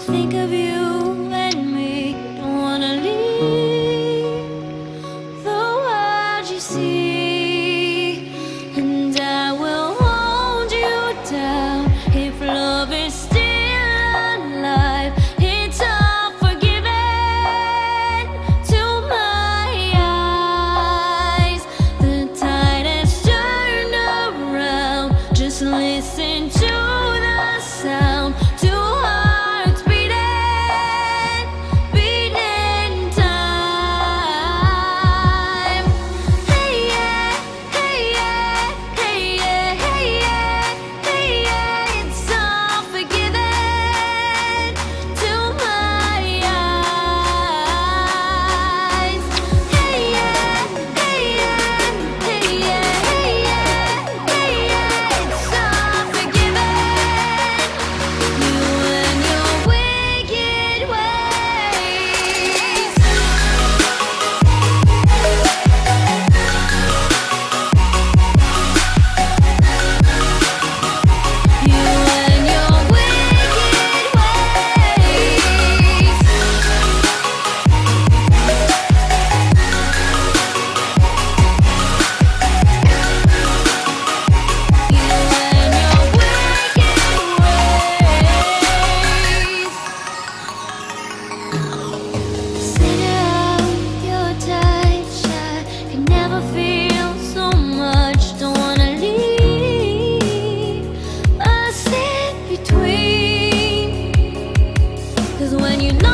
think of you and me. Don't wanna leave the world you see, and I will hold you down if love is still alive. It's all forgiven to my eyes. The tide has turned around. Just listen to the sound. Two hearts beating, beating time. Hey yeah, hey yeah, hey yeah, hey yeah, hey yeah. It's all forgiven to my eyes. Hey yeah, hey yeah, hey yeah, hey yeah, hey yeah. It's all forgiven. You and your wicked ways. You and your wicked ways. You and your wicked ways. Center of your touch, I can never feel so much. Don't wanna leave us in between. 'Cause when you know